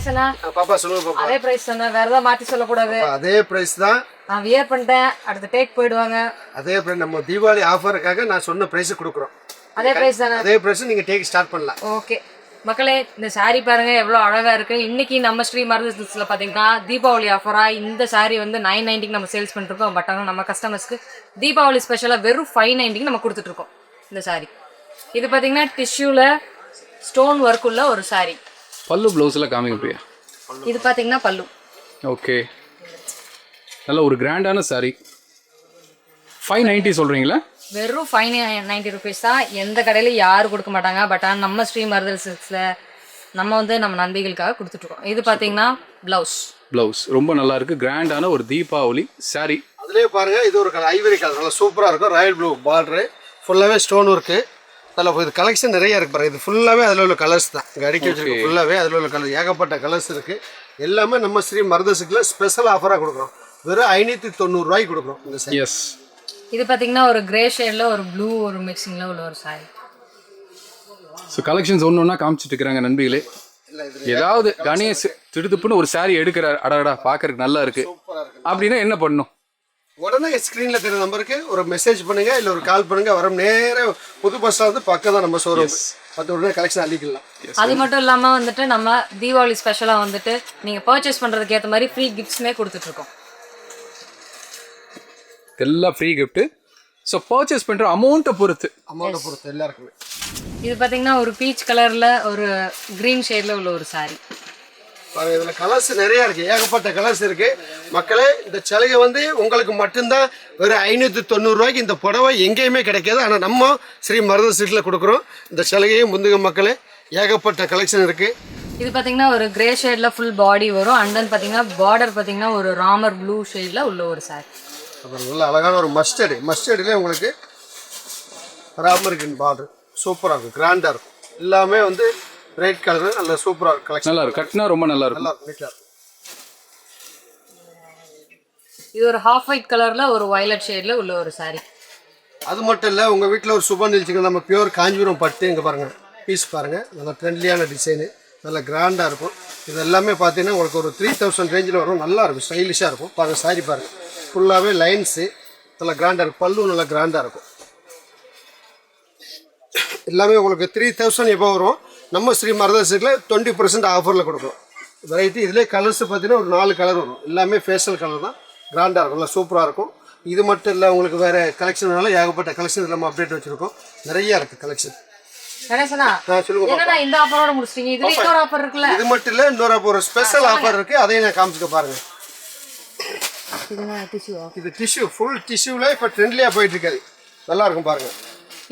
கணேசனா பாப்பா சொல்லுங்க பாப்பா. அதே பிரைஸ் தானே, வேற ஏதாவது மாத்தி சொல்லக்கூடாது. அதே பிரைஸ் தான். நான் வியர் பண்ணிட்டேன், அடுத்த டேக் போயிடுவாங்க. அதே பிரைஸ் நம்ம தீபாவளி ஆஃபருக்காக நான் சொன்ன பிரைஸ் கொடுக்குறோம். அதே பிரைஸ் தானே? அதே பிரைஸ் நீங்க டேக் ஸ்டார்ட் பண்ணலாம். ஓகே மக்களே, இந்த சாரீ பாருங்க எவ்வளோ அழகா இருக்கு. இன்னைக்கு நம்ம ஸ்ரீ மருது சில்க்ஸ்ல பாத்தீங்கன்னா தீபாவளி ஆஃபரா இந்த சாரீ வந்து 990 நம்ம சேல்ஸ் பண்ணிட்டு இருக்கோம். பட் ஆனால் நம்ம கஸ்டமர்ஸ்க்கு தீபாவளி ஸ்பெஷலா வெறும் 590 நம்ம கொடுத்துட்டு இருக்கோம் இந்த சாரீ. இது பாத்தீங்கன்னா டிஷ்யூல ஸ்டோன் ஒர்க் உள்ள ஒரு சாரீ. பல்லு ப்ளவுஸில் காமிங்க பிரியா. இது பார்த்தீங்கன்னா பல்லு. ஓகே, நல்ல ஒரு கிராண்டான சாரீ. 590 சொல்கிறீங்களா? வெறும் 590 ருபீஸ் தான். எந்த கடையிலும் யாரும் கொடுக்க மாட்டாங்க. பட் ஆனால் நம்ம ஸ்ரீ மருதல் சில்க்ஸில் நம்ம வந்து நம்ம நண்பிகளுக்காக கொடுத்துட்ருக்கோம். இது பார்த்தீங்கன்னா ப்ளவுஸ் ரொம்ப நல்லா இருக்குது. கிராண்டான ஒரு தீபாவளி சாரீ. அதுலேயே பாருங்க, இது ஒரு கலர் ஐவரி கலர், நல்லா சூப்பராக இருக்கும். ராயல் ப்ளூ பார்டரு, ஃபுல்லாகவே ஸ்டோன் ஒர்க்கு. அதில் இது கலெக்ஷன் நிறைய இருக்குது பாருங்கள். இது ஃபுல்லாகவே அதில் உள்ள கலர்ஸ் தான் இங்கே அடுக்கி வச்சுருக்கு. ஃபுல்லாகவே அதில் உள்ள கலர் ஏகப்பட்ட கலர்ஸ் இருக்குது. எல்லாமே நம்ம ஸ்ரீ மருது சில்க்ஸில் ஸ்பெஷல் ஆஃபராக கொடுக்குறோம். வெறும் 590 ரூபாய்க்கு கொடுக்குறோம் இந்த சாரீ. எஸ், இது பார்த்தீங்கன்னா ஒரு கிரே ஷேடில் ஒரு ப்ளூ ஒரு மிக்சிங்கில் உள்ள ஒரு சாரீ. ஸோ கலெக்ஷன்ஸ் ஒன்று ஒன்றா காமிச்சிட்டு இருக்கிறாங்க நண்பிகளே. ஏதாவது கணேஷ் திடுத்துப்புன்னு ஒரு சாரீ எடுக்கிறார், அடடா பார்க்கறதுக்கு நல்லா இருக்குது அப்படின்னா என்ன பண்ணணும்? உடனே ஸ்க்ரீனில் தெரியுற நம்பருக்கு ஒரு மெசேஜ் பண்ணுங்க, இல்லை ஒரு கால் பண்ணுங்க. வரோம் நேராக புது பஸ் ஸ்டாண்ட் பக்கம் தான் நம்ம ஷோரூம். பத்து உடனே கலெக்ஷன் அள்ளிக்கலாம். அது மட்டும் இல்லாமல் வந்துட்டு நம்ம தீபாவளி ஸ்பெஷலாக வந்துட்டு நீங்கள் பர்ச்சேஸ் பண்ணுறதுக்கு ஏற்ற மாதிரி ஃப்ரீ கிஃப்ட்ஸுமே கொடுத்துட்ருக்கோம். எல்லாம் ஃப்ரீ கிஃப்ட்டு. ஸோ பர்ச்சேஸ் பண்ணுற அமௌண்ட்டை பொறுத்து எல்லாருக்குமே. இது பார்த்தீங்கன்னா ஒரு பீச் கலரில் ஒரு க்ரீன் ஷேடில் உள்ள ஒரு சாரீ. இதில் கலர்ஸ் நிறையா இருக்குது, ஏகப்பட்ட கலர்ஸ் இருக்குது. மக்களே, இந்த சலுகை வந்து உங்களுக்கு மட்டும்தான். வெறும் 590 ரூபாய்க்கு இந்த புடவை எங்கேயுமே கிடைக்காது. ஆனால் நம்ம ஸ்ரீ மருது சில்க்ஸில் கொடுக்குறோம். இந்த சலுகையும் முந்துங்க மக்களே, ஏகப்பட்ட கலெக்ஷன் இருக்குது. இது பார்த்தீங்கன்னா ஒரு கிரே ஷேடில் ஃபுல் பாடி வரும். அண்ட் தென் பார்த்தீங்கன்னா பார்டர் பார்த்தீங்கன்னா ஒரு ராமர் ப்ளூ ஷேடில் உள்ள ஒரு சாரீ. அப்புறம் நல்ல அழகான ஒரு மஸ்டர்ட்லேயே உங்களுக்கு ராமர் கிரீன் பார்டர் சூப்பராக இருக்கும், கிராண்டாக இருக்கும். எல்லாமே வந்து பிரைட் கலர், நல்ல சூப்பராக கலெக்ஷன். நல்லா இருக்கும், கட்டினா ரொம்ப நல்லா இருக்கும். நல்லா நீட்டாக இருக்கும். இது ஒரு ஹாஃப் ஒயிட் கலரில் ஒரு வயலட் ஷேடில் உள்ள ஒரு சாரீ. அது மட்டும் இல்லை, உங்கள் வீட்டில் ஒரு சுப நிகழ்ச்சிகள் நம்ம பியூர் காஞ்சிபுரம் பட்டு இங்கே பாருங்கள், பீஸ் பாருங்கள், நல்லா ட்ரெண்ட்லியான டிசைனு, நல்லா கிராண்டாக இருக்கும். இது எல்லாமே பார்த்தீங்கன்னா உங்களுக்கு ஒரு 3000 ரேஞ்சில் வரும். நல்லா இருக்கும், ஸ்டைலிஷாக இருக்கும். பாருங்கள் சாரி பாருங்கள், ஃபுல்லாகவே லைன்ஸு நல்லா கிராண்டாக இருக்கும். பல்லு நல்லா கிராண்டாக இருக்கும். எல்லாமே உங்களுக்கு 3000 எப்போ வரும். நம்ம ஸ்ரீ மருது சில்க்ஸில் 20% ஆஃபரில் கொடுக்குறோம். வெரைட்டி இதிலே கலர்ஸ் பார்த்தீங்கன்னா ஒரு 4 கலர் வரும். எல்லாமே ஃபேஷியல் கலர் தான், கிராண்டாக இருக்கும், நல்லா சூப்பராக இருக்கும். இது மட்டும் இல்லை, உங்களுக்கு வேறு கலெக்ஷன்னால ஏகப்பட்ட கலெக்ஷன் நம்ம அப்டேட் வச்சுருக்கோம். நிறையா இருக்குது கலெக்ஷன். சொல்லுங்க, இந்த ஆஃபரோட முடிச்சிட்டீங்க. இதுல இன்னொரு ஆஃபர் இருக்குல்ல? இது மட்டும் இல்லை, இன்னொரு ஒரு ஸ்பெஷல் ஆஃபர் இருக்குது, அதையும் நான் காமிச்சுக்க பாருங்கள். இது டிஷ்யூ, ஃபுல் டிஷ்யூவில் இப்போ ட்ரெண்ட்லியாக போயிட்டு இருக்காது, நல்லா இருக்கும் பாருங்கள்.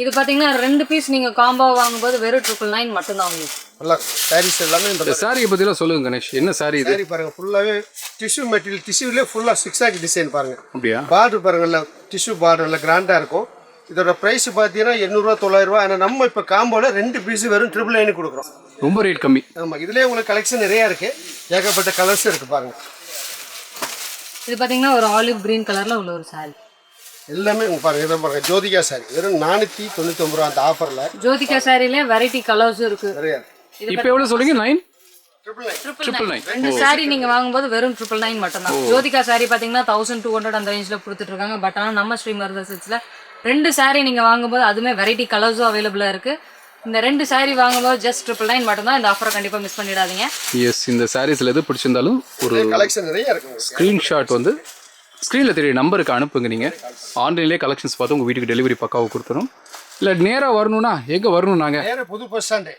இது பார்த்தீங்கன்னா 2 பீஸ் நீங்கள் காம்போ வாங்கும்போது வெறும் 999 மட்டும்தான் உங்களுக்கு. நல்லா சாரீஸ் எல்லாமே இந்த சாரியை பற்றிலாம் சொல்லுங்கள் கணேஷ், என்ன சாரி இது? சாரி பாருங்கள், ஃபுல்லாகவே டிஷ்யூ மெட்டீரியல். டிஷ்யூலேயே ஃபுல்லாக சிக்ஸாக் டிசைன் பாருங்கள். அப்படியா? பார்டர் பாருங்கள்ல, டிஷ்யூ பார்டர் நல்லா கிராண்டாக இருக்கும். இதோட ப்ரைஸ் பார்த்தீங்கன்னா 800 900. ஆனால் நம்ம இப்போ காம்போவில் 2 பீஸ் வெறும் 999 கொடுக்குறோம். ரொம்ப ரேட் கம்மி. ஆமாம், இதுலேயே உங்களுக்கு கலெக்ஷன் நிறையா இருக்குது, ஏகப்பட்ட கலர்ஸ் இருக்குது பாருங்கள். இது பார்த்தீங்கன்னா ஒரு ஆலிவ் கிரீன் கலரில் உள்ள ஒரு சாரி. எல்லாமே உங்க பாருங்க, இதை பாருங்க, ஜோதிகா சாரி வெறும் 499 ரூபா அந்த ஆஃபரில். ஜோதிகா சாரிலே வெரைட்டி கலர்ஸும் இருக்குது நிறையா. இப்போ எவ்வளோ சொல்லுங்க? 999. 2 சாரி நீங்கள் வாங்கும்போது வெறும் 999 மட்டும்தான். ஜோதிகா சாரி பார்த்தீங்கன்னா 1200 அந்த ரேஞ்சில் கொடுத்துட்டு இருக்காங்க. பட் ஆனால் நம்ம ஸ்ரீ மருது சில்க்ஸில் 2 சாரி நீங்கள் வாங்கும்போது அதுவுமே வெரைட்டி கலர்ஸும் அவைலபிளாக இருக்குது. இந்த 2 சாரி வாங்கும்போது ஜஸ்ட் 999 மட்டும்தான். இந்த ஆஃபரை கண்டிப்பாக மிஸ் பண்ணிடாதீங்க. எஸ், இந்த சாரீஸில் எது பிடிச்சிருந்தாலும் ஒரு கலெக்ஷன் நிறைய இருக்குது. ஸ்க்ரீன்ஷாட் வந்து ஸ்க்ரீனில் தெரிய நம்பருக்கு அனுப்புங்க. நீங்கள் ஆன்லைன்லேயே கலெக்ஷன்ஸ் பார்த்து உங்கள் வீட்டுக்கு டெலிவரி பக்காவாக கொடுத்துரும். இல்லை நேராக வரணும்னா எங்கே வரணும்? நாங்கள் நேராக புது பஸ் ஸ்டாண்டு,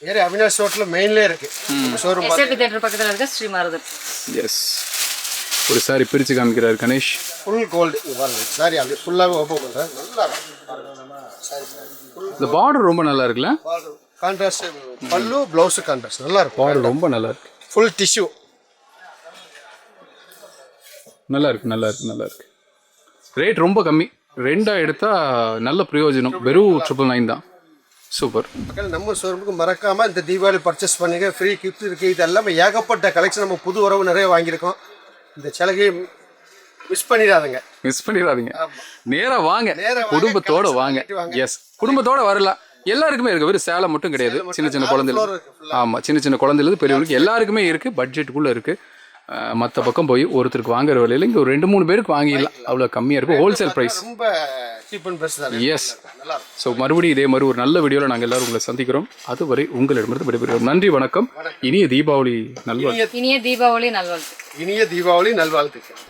நேராக அவினாஷ் ரோட்டில் மெயின்லேயே இருக்குது ஷோரூம். எஸ்ஏபி தியேட்டர் பக்கத்தில் இருக்க ஸ்ரீ மருது. எஸ், ஒரு சாரி பிரித்து காமிக்கிறார் கணேஷ். ஃபுல் கோல்டு பாருங்க சாரி, அப்படியே ஃபுல்லாகவே ஓப்பன் பண்ணுறேன். நல்லா இந்த பார்டர் ரொம்ப நல்லா இருக்குல்ல? கான்ட்ராஸ்ட் பல்லு, ப்ளவுஸு கான்ட்ராஸ்ட் நல்லா இருக்கும். பார்டர் ரொம்ப நல்லா இருக்கு. ஃபுல் டிஷ்யூ நல்லா இருக்கு, நல்லா இருக்கு, நல்லா இருக்கு. ரேட் ரொம்ப கம்மி. 2 எடுத்தால் நல்ல பிரயோஜனம். வெறும் 999 தான். சூப்பர். மக்கள், நம்ம ஷோரூமுக்கு மறக்காமல் இந்த தீபாவளி பர்ச்சேஸ் பண்ணுங்க. ஃப்ரீ கிஃப்ட் இருக்குது. இது எல்லாமே ஏகப்பட்ட கலெக்ஷன். நம்ம புது உறவு நிறைய வாங்கியிருக்கோம். இந்த சலுகையை மிஸ் பண்ணிடாதீங்க. நேராக வாங்க, குடும்பத்தோட வாங்க. எஸ், குடும்பத்தோட வரலாம். எல்லாருக்குமே இருக்கு, வெறும் சேலை மட்டும் கிடையாது. சின்ன சின்ன குழந்தைகள், ஆமாம், சின்ன சின்ன குழந்தைலேருந்து பெரியவங்களுக்கு எல்லாருக்குமே இருக்குது, பட்ஜெட்டுக்குள்ளே இருக்குது. மற்ற பக்கம் போய் ஒருத்தருக்கு வாங்குற விலையில் இங்கே ஒரு 2-3 பேருக்கு வாங்கிடலாம், அவ்வளோ கம்மியாக இருக்கும். ஹோல்சேல் ப்ரைஸ், ரொம்ப சீப் அண்ட் பெஸ்ட் தான். எஸ். ஸோ மறுபடியும் இதே மாதிரி ஒரு நல்ல வீடியோவில் நாங்கள் எல்லாரும் உங்களை சந்திக்கிறோம். அதுவரை உங்களிடமிருந்து விடைபெறுகிறோம். நன்றி, வணக்கம். இனிய தீபாவளி நல்வாழ்த்துக்கள். இனிய தீபாவளி நல்வாழ்த்துக்கள். இனிய தீபாவளி நல்வாழ்த்துக்கள்.